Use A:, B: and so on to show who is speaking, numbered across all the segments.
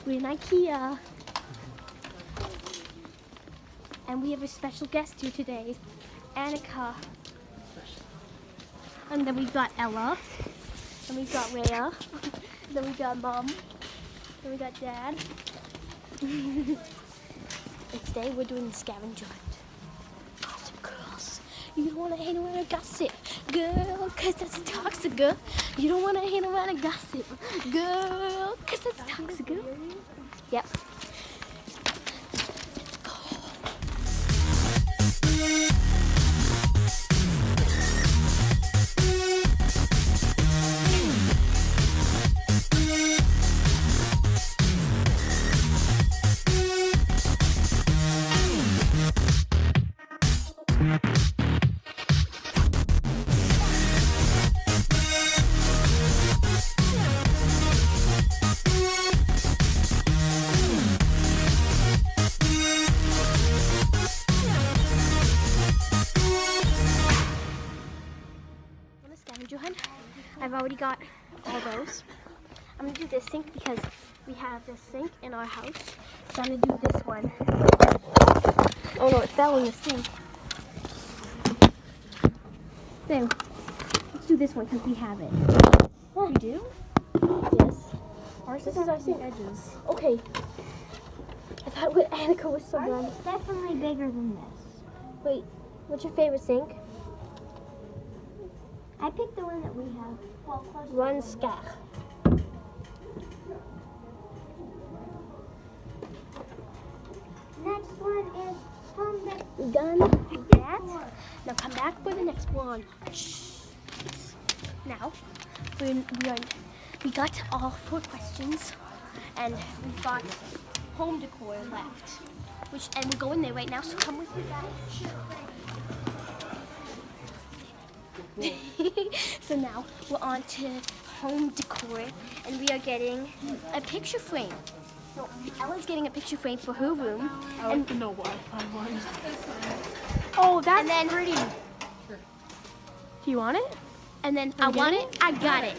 A: We're in IKEA. And we have a special guest here today, Anika. And then we've got Ella. And we've got Rhea. Then we got Mom. Then we got Dad. And today we're doing the scavenger hunt. Gossip girls. You don't want to hang around and gossip, girl, cause that's toxic, girl. You don't want to hang around and gossip, girl, cause that's toxic, girl. Yep. Scavenger hunt. I've already got all those. I'm gonna do this sink because we have this sink in our house. So I'm gonna do this one. Oh no, it fell in the sink. There. Let's do this one because we have it. Oh, you do? Yes. Ours doesn't have the edges. Okay. I thought what Anika was so bad.
B: It's definitely bigger than this.
A: Wait, what's your favorite sink?
B: I picked the one that we have. Well, close.
A: Run Scat.
B: Next one is home.
A: Done with that. Now come back for the next one. Now we got all 4 questions, and we've got home decor left. And we're going there right now. So come with me, guys. So now we're on to home decor, and we are getting a picture frame. No, Ella's getting a picture frame for her room.
C: I like the no Wi-Fi one.
A: Oh, that's pretty. Do you want it? And then I want it. I got it.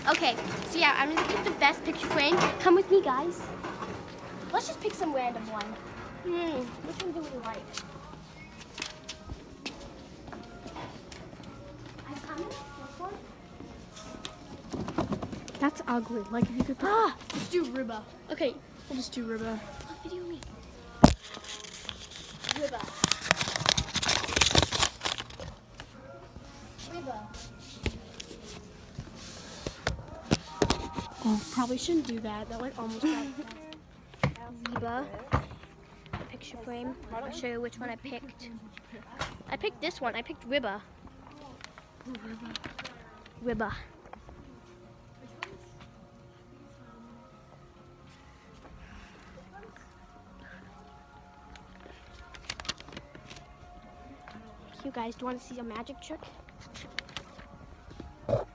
A: Okay, so yeah, I'm gonna pick the best picture frame. Come with me, guys. Let's just pick some random one. Which one do we like?
C: That's ugly. Like if you could.
A: Let's do Ribba. Okay,
C: We'll just do Rhea.
A: what video me? Ribba. Ribba.
C: Oh, probably shouldn't do that. That like almost got.
A: Ribba. The picture frame. I'll show you which one I picked. I picked this one. I picked Ribba. Ribba. You guys, do you want to see a magic trick? Get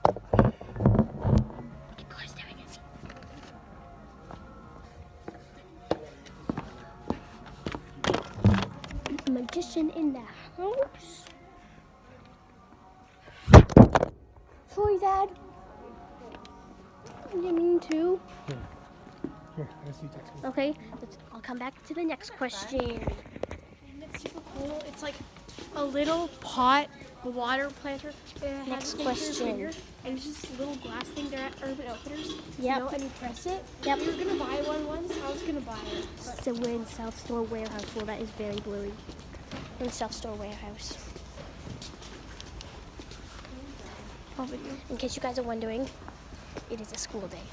A: close, there it is. Magician in the house. Sorry, Dad. I didn't mean to.
D: Here, I see you text me.
A: Okay, I'll come back to the next question.
C: And it's super cool. It's like a little pot, a water planter. And it
A: Next
C: has a
A: question.
C: finger, and it's just a little glass thing there at Urban Outfitters.
A: Yep.
C: You know, and you press it.
A: Yep.
C: We were gonna buy one once. I was gonna buy it. But
A: So we're in South Store Warehouse. Well, that is very blurry. We're in South Store Warehouse. In case you guys are wondering, it is a school day.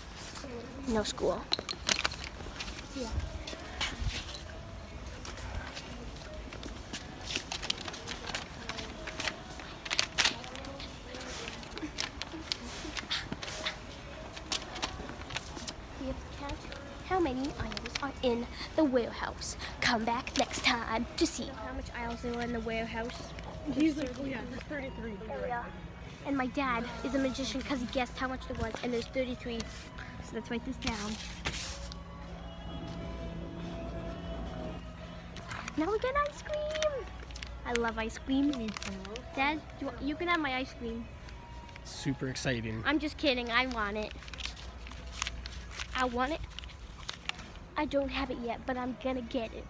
A: No school.
C: yeah.
A: We have to count how many aisles are in the warehouse. Come back next time to see how much aisles there were in the warehouse.
C: He's like, oh yeah, there's 33.
A: There we are. And my dad is a magician because he guessed how much there was, and there's 33. So let's write this down. Now we get ice cream. I love ice cream. Dad, you can have my ice cream.
D: Super exciting.
A: I'm just kidding. I want it. I want it. I don't have it yet, but I'm gonna get it.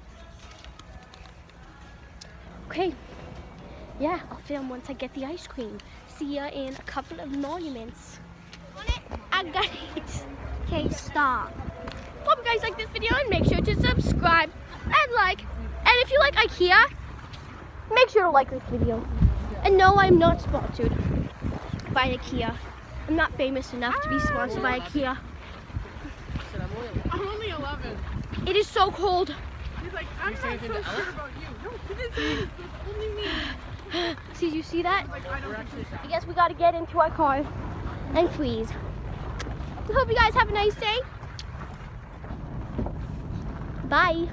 A: Okay. Yeah, I'll film once I get the ice cream. See ya in a couple of monuments. I got it.
B: Okay, stop.
A: Hope you guys like this video and make sure to subscribe and like. And if you like IKEA, make sure to like this video. And no, I'm not sponsored by IKEA. I'm not famous enough to be sponsored by IKEA.
C: I'm only 11.
A: It is so cold.
C: He's like, I'm not so sure about you. No, he didn't say it. It's only me.
A: See, you see that?
C: Like, I don't think so.
A: I guess we gotta get into our car and freeze. We hope you guys have a nice day. Bye.